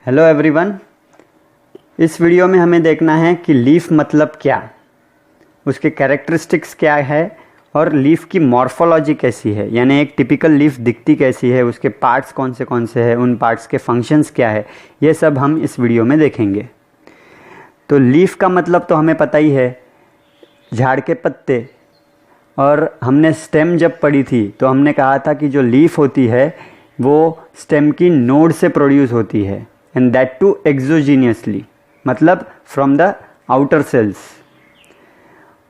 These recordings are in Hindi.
Hello everyone. इस वीडियो में हमें देखना है कि लीफ मतलब क्या, उसके कैरेक्टरिस्टिक्स क्या है और लीफ की मॉर्फोलॉजी कैसी है, यानी एक टिपिकल लीफ दिखती कैसी है, उसके पार्ट्स कौन से हैं, उन पार्ट्स के फंक्शंस क्या है, ये सब हम इस वीडियो में देखेंगे। तो लीफ का मतलब तो हमें पता ही है, झाड़ के पत्ते। और हमने स्टेम जब पढ़ी थी तो हमने कहा था कि जो लीफ होती है वो स्टेम की नोड से प्रोड्यूस होती है, एंड दैट टू एक्सोजीनियसली, मतलब फ्रॉम द आउटर सेल्स।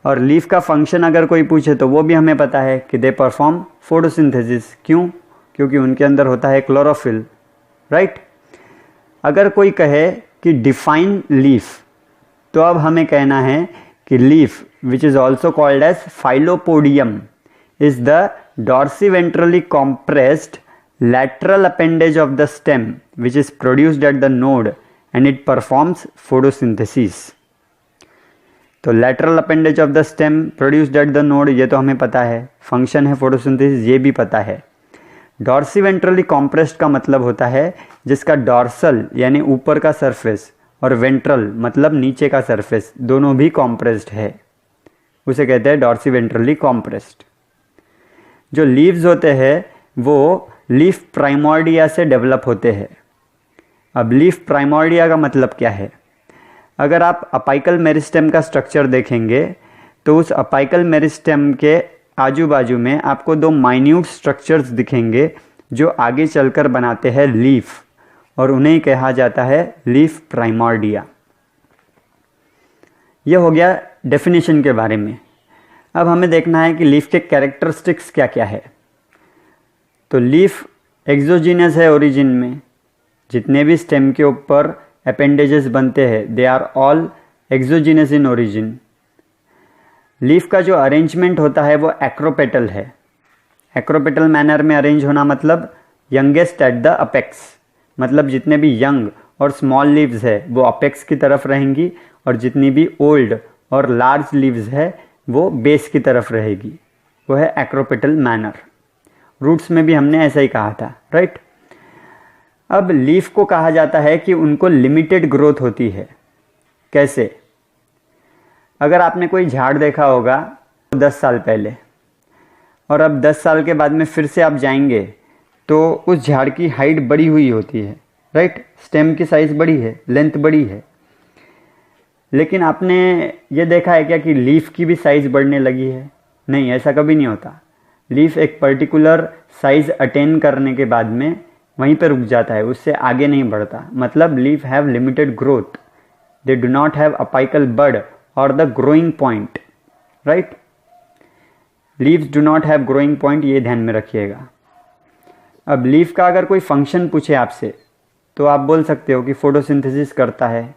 और लीफ का फंक्शन अगर कोई पूछे तो वो भी हमें पता है कि दे परफॉर्म फोटोसिंथेसिस। क्यों? क्योंकि उनके अंदर होता है क्लोरोफिल, राइट। अगर कोई कहे कि डिफाइन लीफ, तो अब हमें कहना है कि leaf which is also called as phyllopodium is the dorsiventrally compressed lateral appendage of the stem which is produced at the node and it performs photosynthesis. तो lateral appendage of the stem produced at the node, ये तो हमें पता है, फंक्शन है फोटोसिंथेसिस, ये भी पता है। डॉर्सीवेंट्रली compressed का मतलब होता है जिसका डॉर्सल यानी ऊपर का सरफेस और वेंट्रल मतलब नीचे का सरफेस दोनों भी compressed है, उसे कहते हैं डॉर्सीवेंट्रली compressed। जो लीव्स होते हैं वो लीफ प्राइमोर्डिया से डेवलप होते हैं। अब लीफ प्राइमोर्डिया का मतलब क्या है? अगर आप अपाइकल मेरिस्टेम का स्ट्रक्चर देखेंगे तो उस अपाइकल मेरिस्टेम के आजू बाजू में आपको दो माइन्यूट स्ट्रक्चर्स दिखेंगे जो आगे चलकर बनाते हैं लीफ, और उन्हें कहा जाता है लीफ प्राइमोर्डिया। यह हो गया डेफिनेशन के बारे में। अब हमें देखना है कि लीफ के कैरेक्टरिस्टिक्स क्या क्या है। तो लीफ एक्सोजीनियस है ओरिजिन में, जितने भी स्टेम के ऊपर अपेंडेजेस बनते हैं they are all exogenous in origin. Leaf का जो अरेंजमेंट होता है वो एक्रोपेटल है। एक्रोपेटल मैनर में अरेंज होना मतलब यंगेस्ट एट द अपेक्स, मतलब जितने भी यंग और स्मॉल लीव्स है वो अपेक्स की तरफ रहेंगी और जितनी भी ओल्ड और लार्ज लीव्स है वो बेस की तरफ रहेगी, वो है एक्रोपेटल मैनर। रूट्स में भी हमने ऐसा ही कहा था, राइट। अब लीफ को कहा जाता है कि उनको लिमिटेड ग्रोथ होती है। कैसे? अगर आपने कोई झाड़ देखा होगा 10 साल पहले और अब 10 साल के बाद में फिर से आप जाएंगे तो उस झाड़ की हाइट बड़ी हुई होती है, राइट। स्टेम की साइज बड़ी है, लेंथ बड़ी है। लेकिन आपने ये देखा है क्या कि लीफ की भी साइज बढ़ने लगी है? नहीं, ऐसा कभी नहीं होता। लीफ एक पर्टिकुलर साइज अटेन करने के बाद में वहीं पर रुक जाता है, उससे आगे नहीं बढ़ता। मतलब leaf have limited growth, they do not have apical bud और the growing point, right. Leaves do not have growing point, ये ध्यान में रखिएगा। अब लीफ का अगर कोई फंक्शन पूछे आपसे तो आप बोल सकते हो कि फोटोसिंथेसिस करता है।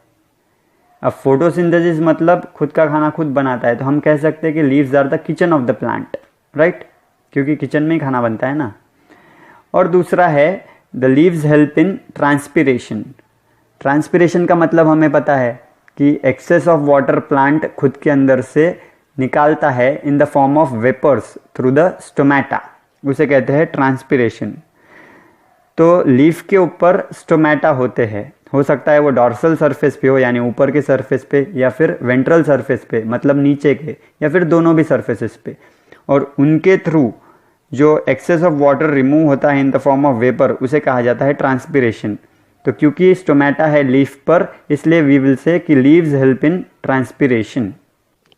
अब फोटोसिंथेसिस मतलब खुद का खाना खुद बनाता है, तो हम कह सकते हैं कि leaves are the kitchen of the plant, right, क्योंकि किचन में ही खाना बनता है ना। और दूसरा है the leaves help in transpiration. Transpiration का मतलब हमें पता है कि एक्सेस ऑफ वाटर प्लांट खुद के अंदर से निकालता है in the form of vapours through the stomata, उसे कहते हैं ट्रांसपिरेशन। तो लीफ के ऊपर स्टोमेटा होते हैं, हो सकता है वो डॉर्सल सरफेस पे हो यानी ऊपर के सरफेस पे, या फिर वेंट्रल सरफेस पे मतलब नीचे के, या फिर दोनों भी सरफेसेस पे। और उनके थ्रू जो एक्सेस ऑफ वाटर रिमूव होता है in the form of vapour, उसे कहा जाता है ट्रांसपिरेशन। तो क्योंकि स्टोमेटा है लीफ पर, इसलिए वी विल से कि लीव्स हेल्प इन ट्रांसपिरेशन।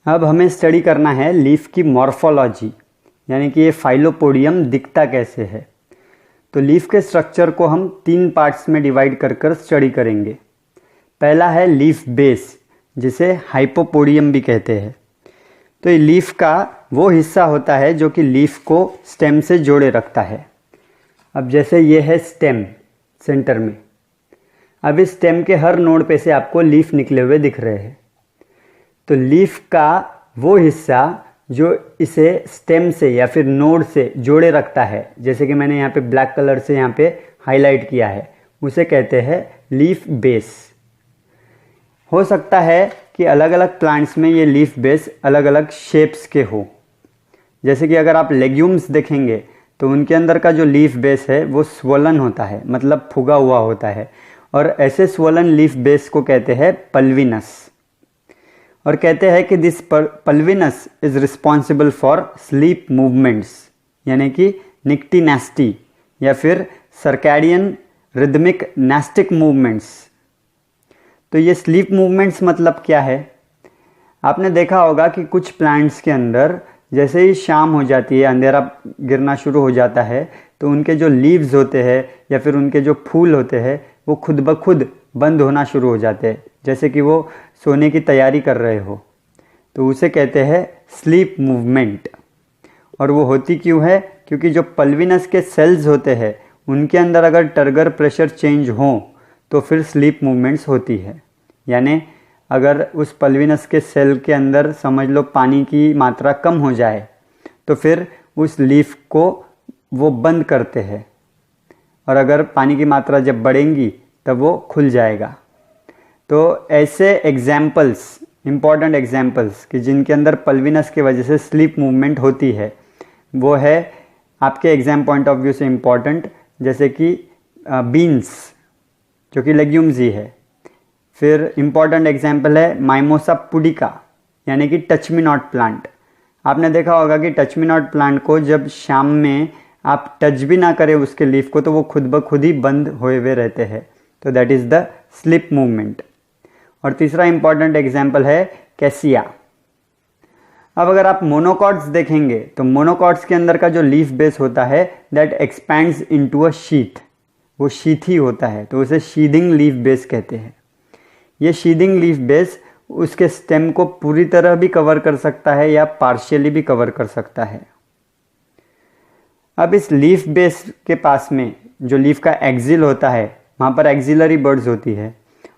अब हमें स्टडी करना है लीफ की मॉर्फोलॉजी, यानी कि ये फाइलोपोडियम दिखता कैसे है। तो लीफ के स्ट्रक्चर को हम 3 पार्ट्स में डिवाइड कर स्टडी करेंगे। पहला है लीफ बेस, जिसे हाइपोपोडियम भी कहते हैं। तो ये लीफ का वो हिस्सा होता है जो कि लीफ को स्टेम से जोड़े रखता है। अब जैसे ये है स्टेम सेंटर में, अब इस स्टेम के हर नोड पे से आपको लीफ निकले हुए दिख रहे हैं। तो लीफ का वो हिस्सा जो इसे स्टेम से या फिर नोड से जोड़े रखता है, जैसे कि मैंने यहाँ पे ब्लैक कलर से यहाँ पे हाईलाइट किया है, उसे कहते हैं लीफ बेस। हो सकता है कि अलग अलग प्लांट्स में ये लीफ बेस अलग अलग शेप्स के हो। जैसे कि अगर आप लेग्यूम्स देखेंगे तो उनके अंदर का जो लीफ बेस है वो स्वोलन होता है, मतलब फुगा हुआ होता है, और ऐसे स्वोलन लीफ बेस को कहते हैं पल्विनस। और कहते हैं कि this pulvinus is responsible for sleep movements, यानी कि निक्टी नैस्टी या फिर सर्कैडियन रिदमिक नैस्टिक मूवमेंट्स। तो ये स्लीप मूवमेंट्स मतलब क्या है? आपने देखा होगा कि कुछ प्लांट्स के अंदर जैसे ही शाम हो जाती है, अंधेरा गिरना शुरू हो जाता है, तो उनके जो लीव्स होते हैं या फिर उनके जो फूल होते हैं वो खुद ब खुद बंद होना शुरू हो जाते हैं, जैसे कि वो सोने की तैयारी कर रहे हो। तो उसे कहते हैं स्लीप मूवमेंट। और वो होती क्यों है? क्योंकि जो पल्विनस के सेल्स होते हैं उनके अंदर अगर टर्गर प्रेशर चेंज हो तो फिर स्लीप मूवमेंट्स होती है। यानी अगर उस पल्विनस के सेल के अंदर समझ लो पानी की मात्रा कम हो जाए तो फिर उस लीफ को वो बंद करते हैं, और अगर पानी की मात्रा जब बढ़ेंगी तब वो खुल जाएगा। तो ऐसे एग्जाम्पल्स, इम्पॉर्टेंट एग्जाम्पल्स कि जिनके अंदर पल्विनस की वजह से स्लीप मूवमेंट होती है, वो है आपके एग्जाम पॉइंट ऑफ व्यू से इम्पॉर्टेंट, जैसे कि बीन्स जो कि लेग्यूम्स ही है। फिर इम्पॉर्टेंट एग्जाम्पल है माइमोसा पुडिका यानी कि टच मी नॉट प्लांट। आपने देखा होगा कि टच मी नॉट प्लांट को जब शाम में आप टच भी ना करें उसके लीफ को तो वो खुद ब खुद ही बंद हुए हुए रहते हैं। तो that is the slip movement. और तीसरा इम्पॉर्टेंट एग्जाम्पल है कैसिया। अब अगर आप मोनोकॉट्स देखेंगे तो मोनोकॉट्स के अंदर का जो लीफ बेस होता है that expands into a sheath, वो शीथ ही होता है, तो उसे शीदिंग लीफ बेस कहते हैं। ये शीदिंग लीफ बेस उसके स्टेम को पूरी तरह भी कवर कर सकता है या पार्शियली भी कवर कर सकता है। अब इस लीफ बेस के पास में जो लीफ का एक्सिल होता है वहाँ पर एक्सिलरी बर्ड्स होती है,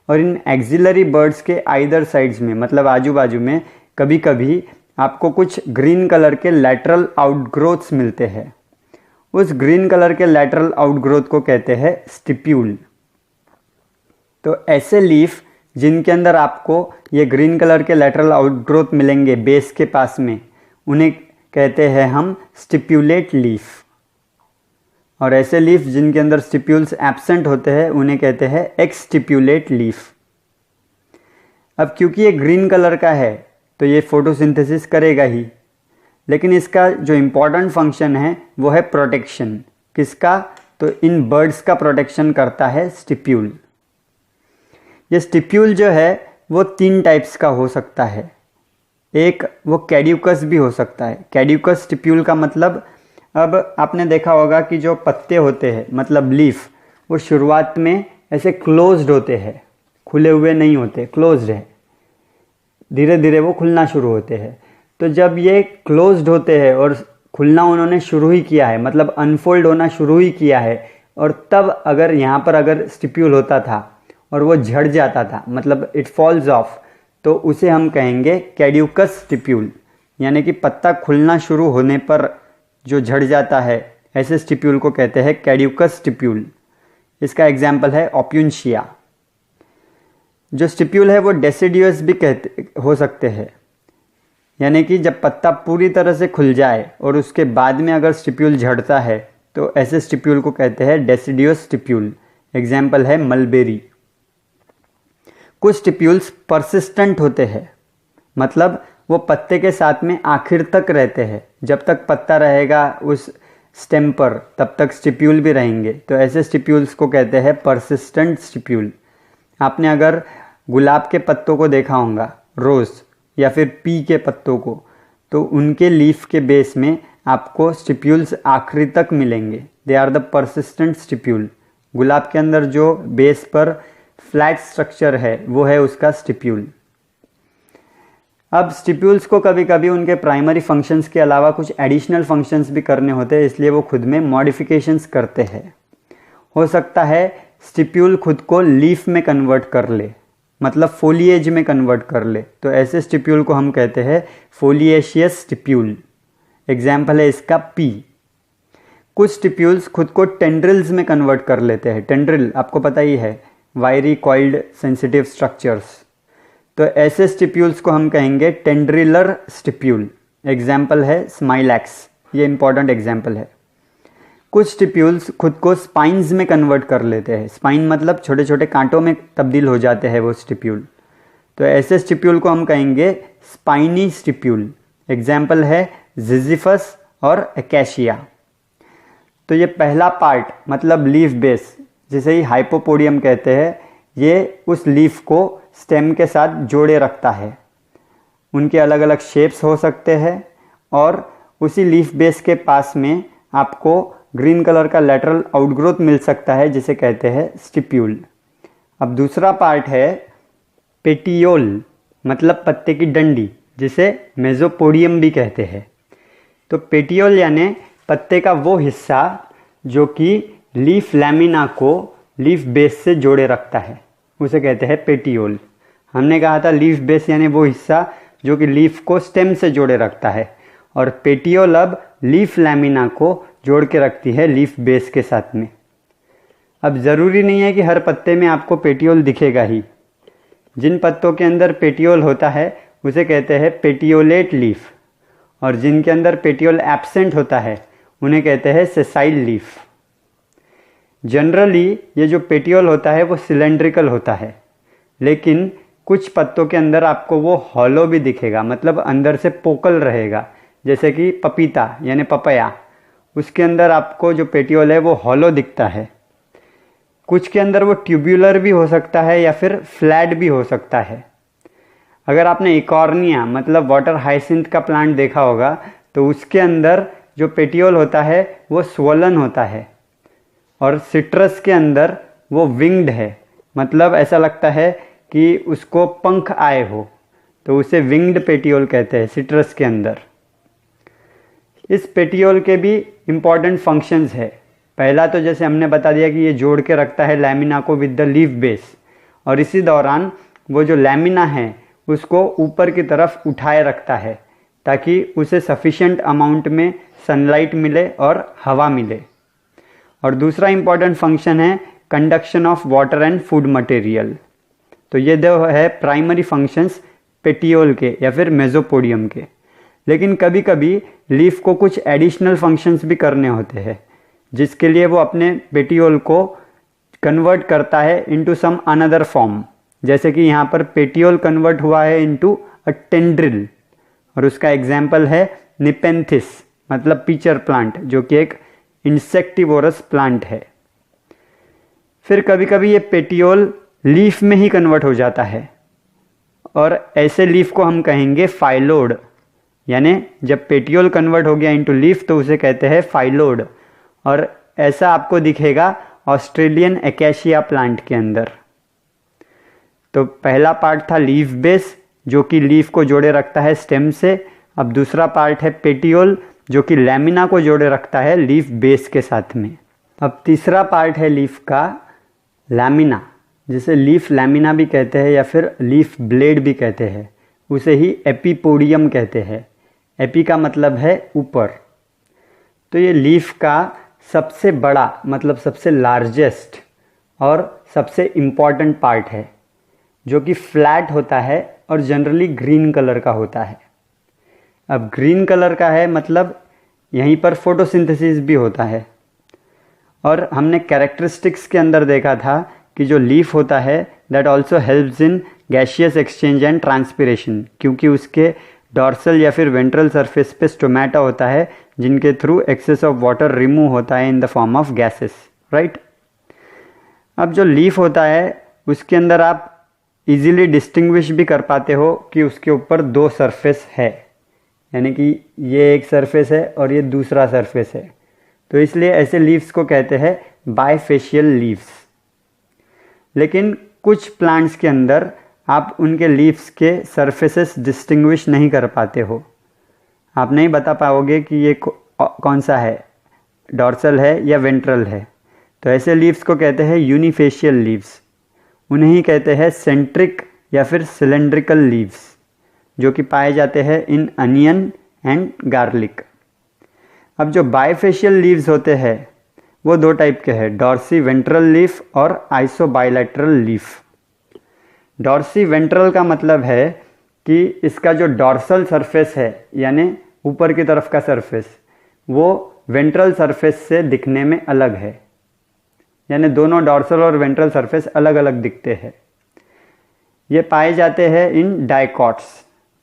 और इन एक्सिलरी बर्ड्स के आइदर साइड्स में मतलब आजू बाजू में कभी कभी आपको कुछ ग्रीन कलर के लैटरल आउटग्रोथ्स मिलते हैं। उस ग्रीन कलर के लैटरल आउटग्रोथ को कहते हैं स्टिप्यूल। तो ऐसे लीफ जिनके अंदर आपको ये ग्रीन कलर के लैटरल आउटग्रोथ मिलेंगे बेस के पास में, उन्हें कहते हैं हम स्टिप्यूलेट लीफ। और ऐसे लीफ जिनके अंदर स्टिप्यूल्स एब्सेंट होते हैं उन्हें कहते हैं एक्सटिप्यूलेट लीफ। अब क्योंकि ये ग्रीन कलर का है तो ये फोटोसिंथेसिस करेगा ही, लेकिन इसका जो इम्पॉर्टेंट फंक्शन है वो है प्रोटेक्शन। किसका? तो इन बर्ड्स का प्रोटेक्शन करता है स्टिप्यूल। ये स्टिप्यूल जो है वो 3 टाइप्स का हो सकता है। एक वो कैड्यूकस भी हो सकता है। कैड्यूकस स्टिप्यूल का मतलब, अब आपने देखा होगा कि जो पत्ते होते हैं मतलब लीफ, वो शुरुआत में ऐसे क्लोज्ड होते हैं, खुले हुए नहीं होते, क्लोज्ड है, धीरे धीरे वो खुलना शुरू होते हैं। तो जब ये क्लोज्ड होते हैं और खुलना उन्होंने शुरू ही किया है, मतलब अनफोल्ड होना शुरू ही किया है, और तब अगर यहाँ पर अगर स्टिप्यूल होता था और वो झड़ जाता था, मतलब इट फॉल्स ऑफ, तो उसे हम कहेंगे कैड्यूकस स्टिप्यूल। यानी कि पत्ता खुलना शुरू होने पर जो झड़ जाता है, ऐसे स्टिप्यूल को कहते हैं कैड्यूकस स्टिप्यूल। इसका एग्जाम्पल है ओप्यून्शिया। जो स्टिप्यूल है वो डेसिडियस भी हो सकते हैं, यानी कि जब पत्ता पूरी तरह से खुल जाए और उसके बाद में अगर स्टिप्यूल झड़ता है तो ऐसे स्टिप्यूल को कहते हैं डेसिडियस स्टिप्यूल। एग्जाम्पल है मलबेरी। कुछ स्टिप्यूल्स परसिस्टेंट होते हैं, मतलब वो पत्ते के साथ में आखिर तक रहते हैं। जब तक पत्ता रहेगा उस स्टेम पर तब तक स्टिप्यूल भी रहेंगे, तो ऐसे स्टिप्यूल्स को कहते हैं परसिस्टेंट स्टिप्यूल। आपने अगर गुलाब के पत्तों को देखा होगा, रोज़ या फिर पी के पत्तों को, तो उनके लीफ के बेस में आपको स्टिप्यूल्स आखिरी तक मिलेंगे। They are the persistent stipule. गुलाब के अंदर जो बेस पर फ्लैट स्ट्रक्चर है वो है उसका स्टिप्यूल। अब स्टिप्यूल्स को कभी कभी उनके प्राइमरी फंक्शंस के अलावा कुछ एडिशनल फंक्शंस भी करने होते हैं, इसलिए वो खुद में मॉडिफिकेशंस करते हैं। हो सकता है स्टिप्यूल खुद को लीफ में कन्वर्ट कर ले, मतलब फोलिएज में कन्वर्ट कर ले, तो ऐसे स्टिप्यूल को हम कहते हैं फोलिएशियस स्टिप्यूल। एग्जाम्पल है इसका पी। कुछ स्टिप्यूल्स खुद को टेंड्रिल्स में कन्वर्ट कर लेते हैं। टेंड्रिल आपको पता ही है, वायरी कॉइल्ड सेंसिटिव स्ट्रक्चर्स। तो ऐसे स्टिप्यूल्स को हम कहेंगे टेंड्रिलर स्टिप्यूल। एग्जाम्पल है स्माइलैक्स, ये इंपॉर्टेंट एग्जाम्पल है। कुछ स्टिप्यूल्स खुद को स्पाइन्स में कन्वर्ट कर लेते हैं। स्पाइन मतलब छोटे छोटे कांटों में तब्दील हो जाते हैं वो स्टिप्यूल। तो ऐसे स्टिप्यूल को हम कहेंगे स्पाइनी स्टिप्यूल। एग्जाम्पल है जिजिफस और एकेशिया। तो ये पहला पार्ट मतलब लीफ बेस, जिसे ही हाइपोपोडियम कहते हैं, ये उस लीफ को स्टेम के साथ जोड़े रखता है। उनके अलग अलग शेप्स हो सकते हैं और उसी लीफ बेस के पास में आपको ग्रीन कलर का लेटरल आउटग्रोथ मिल सकता है, जिसे कहते हैं स्टिप्यूल। अब दूसरा पार्ट है पेटियोल, मतलब पत्ते की डंडी, जिसे मेसोपोडियम भी कहते हैं। तो पेटियोल यानी पत्ते का वो हिस्सा जो कि लीफ लैमिना को लीफ बेस से जोड़े रखता है, उसे कहते हैं पेटियोल। हमने कहा था लीफ बेस यानी वो हिस्सा जो कि लीफ को स्टेम से जोड़े रखता है, और पेटियोल अब लीफ लैमिना को जोड़ के रखती है लीफ बेस के साथ में। अब ज़रूरी नहीं है कि हर पत्ते में आपको पेटियोल दिखेगा ही। जिन पत्तों के अंदर पेटियोल होता है उसे कहते हैं पेटियोलेट लीफ, और जिनके अंदर पेटियोल एब्सेंट होता है उन्हें कहते हैं सेसाइल लीफ। जनरली ये जो पेटियोल होता है वो सिलेंड्रिकल होता है, लेकिन कुछ पत्तों के अंदर आपको वो हॉलो भी दिखेगा, मतलब अंदर से पोकल रहेगा। जैसे कि पपीता यानी पपया, उसके अंदर आपको जो पेटियोल है वो हॉलो दिखता है। कुछ के अंदर वो ट्यूब्यूलर भी हो सकता है या फिर फ्लैट भी हो सकता है। अगर आपने इकॉर्निया मतलब वाटर हाइसिंथ का प्लांट देखा होगा तो उसके अंदर जो पेटियोल होता है वो स्वोलन होता है, और सिट्रस के अंदर वो विंग्ड है, मतलब ऐसा लगता है कि उसको पंख आए हो, तो उसे विंग्ड पेटियोल कहते हैं सिट्रस के अंदर। इस पेटियोल के भी इम्पॉर्टेंट फंक्शंस है। पहला तो जैसे हमने बता दिया कि ये जोड़ के रखता है लैमिना को विद द लीफ बेस, और इसी दौरान वो जो लैमिना है उसको ऊपर की तरफ उठाए रखता है ताकि उसे सफिशिएंट अमाउंट में सनलाइट मिले और हवा मिले। और दूसरा इम्पॉर्टेंट फंक्शन है conduction of water and food material. तो ये दो है प्राइमरी फंक्शंस पेटियोल के या फिर मेसोपोडियम के। लेकिन कभी कभी लीफ को कुछ एडिशनल फंक्शंस भी करने होते हैं, जिसके लिए वो अपने पेटियोल को कन्वर्ट करता है इनटू सम अनदर फॉर्म। जैसे कि यहाँ पर पेटियोल कन्वर्ट हुआ है इनटू अ टेंड्रिल, और उसका एग्जाम्पल है निपेंथिस मतलब पीचर प्लांट, जो कि एक इंसेक्टिवोरस प्लांट है। फिर कभी कभी ये पेटियोल लीफ में ही कन्वर्ट हो जाता है, और ऐसे लीफ को हम कहेंगे फाइलोड। यानी जब पेटियोल कन्वर्ट हो गया इनटू लीफ तो उसे कहते हैं फाइलोड, और ऐसा आपको दिखेगा ऑस्ट्रेलियन एकेशिया प्लांट के अंदर। तो पहला पार्ट था लीफ बेस जो कि लीफ को जोड़े रखता है स्टेम से। अब दूसरा पार्ट है पेटियोल जो कि लैमिना को जोड़े रखता है लीफ बेस के साथ में। अब तीसरा पार्ट है लीफ का लैमिना, जिसे लीफ लैमिना भी कहते हैं या फिर लीफ ब्लेड भी कहते हैं। उसे ही एपीपोडियम कहते हैं। एपी का मतलब है ऊपर। तो ये लीफ का सबसे बड़ा मतलब सबसे लार्जेस्ट और सबसे इम्पॉर्टेंट पार्ट है, जो कि फ्लैट होता है और जनरली ग्रीन कलर का होता है। अब ग्रीन कलर का है मतलब यहीं पर फोटोसिंथेसिस भी होता है। और हमने कैरेक्टरिस्टिक्स के अंदर देखा था कि जो लीफ होता है that also helps in gaseous exchange and transpiration, क्योंकि उसके डॉर्सल या फिर वेंट्रल सरफेस पे स्टोमेटा होता है जिनके through excess of water remove होता है in the form of gases, right. अब जो लीफ होता है उसके अंदर आप इजीली डिस्टिंग्विश भी कर पाते हो कि उसके ऊपर दो सरफेस है, यानी कि ये एक सरफेस है और ये दूसरा सरफेस है। तो इसलिए ऐसे लीव्स को कहते हैं बायफेशियल लीव्स। लेकिन कुछ प्लांट्स के अंदर आप उनके लीव्स के सरफेसेस डिस्टिंग्विश नहीं कर पाते हो। आप नहीं बता पाओगे कि ये कौन सा है, डॉर्सल है या वेंट्रल है। तो ऐसे लीव्स को कहते हैं यूनिफेशियल लीव्स। उन्हें ही कहते हैं सेंट्रिक या फिर सिलेंड्रिकल लीव्स, जो कि पाए जाते हैं इन अनियन एंड गार्लिक। अब जो बायफेशियल लीव्स होते हैं वो दो टाइप के हैं, डॉर्सी वेंट्रल लीफ और आइसोबाइलेटरल लीफ। डॉर्सी वेंट्रल का मतलब है कि इसका जो डॉर्सल सरफेस है यानी ऊपर की तरफ का सरफेस वो वेंट्रल सरफेस से दिखने में अलग है, यानी दोनों डॉर्सल और वेंट्रल सरफेस अलग अलग दिखते हैं। ये पाए जाते हैं इन डाइकॉट्स।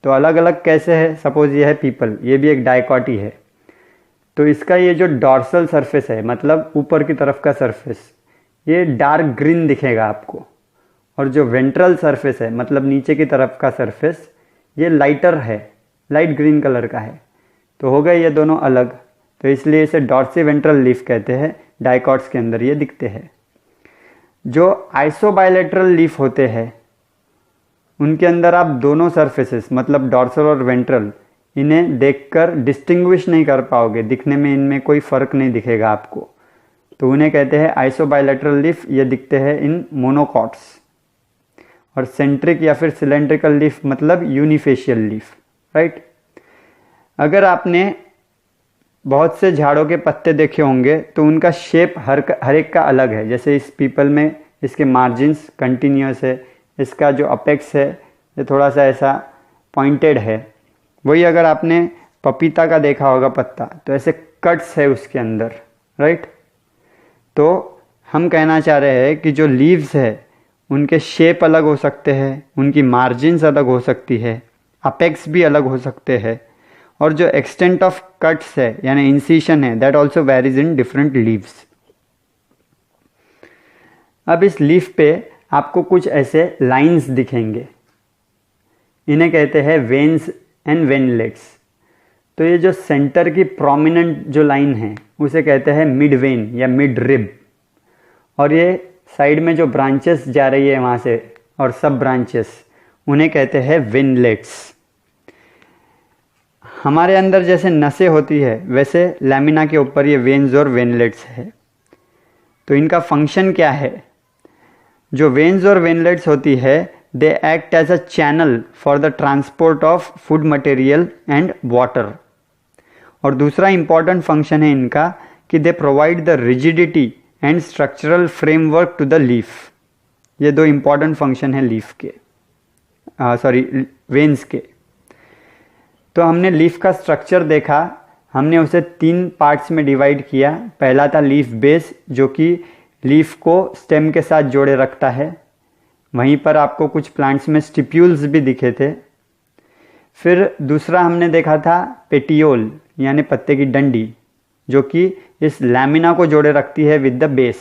तो अलग अलग कैसे है? सपोज ये है पीपल, ये भी एक डाइकॉट ही है। तो इसका ये जो डॉर्सल सरफेस है, मतलब ऊपर की तरफ का सरफेस, ये डार्क ग्रीन दिखेगा आपको, और जो वेंट्रल सरफेस है, मतलब नीचे की तरफ का सरफेस, ये लाइटर है, लाइट ग्रीन कलर का है। तो हो गए ये दोनों अलग, तो इसलिए इसे डॉर्सी वेंट्रल लीफ कहते हैं। डाइकॉट्स के अंदर ये दिखते हैं। जो आइसोबायलेटरल लीफ होते हैं, उनके अंदर आप दोनों सरफेसेस, मतलब डॉर्सल और वेंट्रल, इन्हें देखकर डिस्टिंग्विश नहीं कर पाओगे, दिखने में इनमें कोई फर्क नहीं दिखेगा आपको। तो उन्हें कहते हैं आइसोबायलेटरल लीफ। ये दिखते हैं इन मोनोकॉट्स। और सेंट्रिक या फिर सिलेंड्रिकल लीफ मतलब यूनिफेशियल लीफ, राइट। अगर आपने बहुत से झाड़ों के पत्ते देखे होंगे तो उनका शेप हर एक का अलग है। जैसे इस पीपल में इसके मार्जिन्स कंटिन्यूस है, इसका जो अपेक्स है ये थोड़ा सा ऐसा पॉइंटेड है। वही अगर आपने पपीता का देखा होगा पत्ता, तो ऐसे कट्स है उसके अंदर, राइट। तो हम कहना चाह रहे हैं कि जो लीव्स है उनके शेप अलग हो सकते हैं, उनकी मार्जिन्स अलग हो सकती है, अपेक्स भी अलग हो सकते हैं, और जो एक्सटेंट ऑफ कट्स है यानी इंसिशन है, that also varies in different leaves. अब इस लीफ पे आपको कुछ ऐसे लाइंस दिखेंगे, इन्हें कहते हैं वेन्स एंड वेनलेट्स। तो ये जो सेंटर की प्रोमिनेंट जो लाइन है उसे कहते हैं मिड वेन या मिड रिब, और ये साइड में जो ब्रांचेस जा रही है वहाँ से और सब ब्रांचेस, उन्हें कहते हैं वेनलेट्स। हमारे अंदर जैसे नसें होती है वैसे लैमिना के ऊपर ये वेन्स और वेनलेट्स है। तो इनका फंक्शन क्या है? जो वेन्स और वेनलेट्स होती है, they act as a channel for the transport of food material and water. और दूसरा इंपॉर्टेंट फंक्शन है इनका कि they provide the rigidity and structural framework to the leaf. ये दो इंपॉर्टेंट फंक्शन है लीफ के, वेन्स के। तो हमने लीफ का स्ट्रक्चर देखा, हमने उसे 3 पार्ट्स में डिवाइड किया। पहला था लीफ बेस, जो कि लीफ को स्टेम के साथ जोड़े रखता है। वहीं पर आपको कुछ प्लांट्स में स्टिप्यूल्स भी दिखे थे। फिर दूसरा हमने देखा था पेटियोल यानी पत्ते की डंडी, जो कि इस लैमिना को जोड़े रखती है विद द बेस।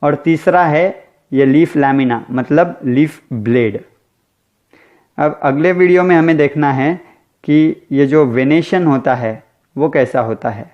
और तीसरा है ये लीफ लैमिना, मतलब लीफ ब्लेड। अब अगले वीडियो में हमें देखना है कि ये जो वेनेशन होता है वो कैसा होता है।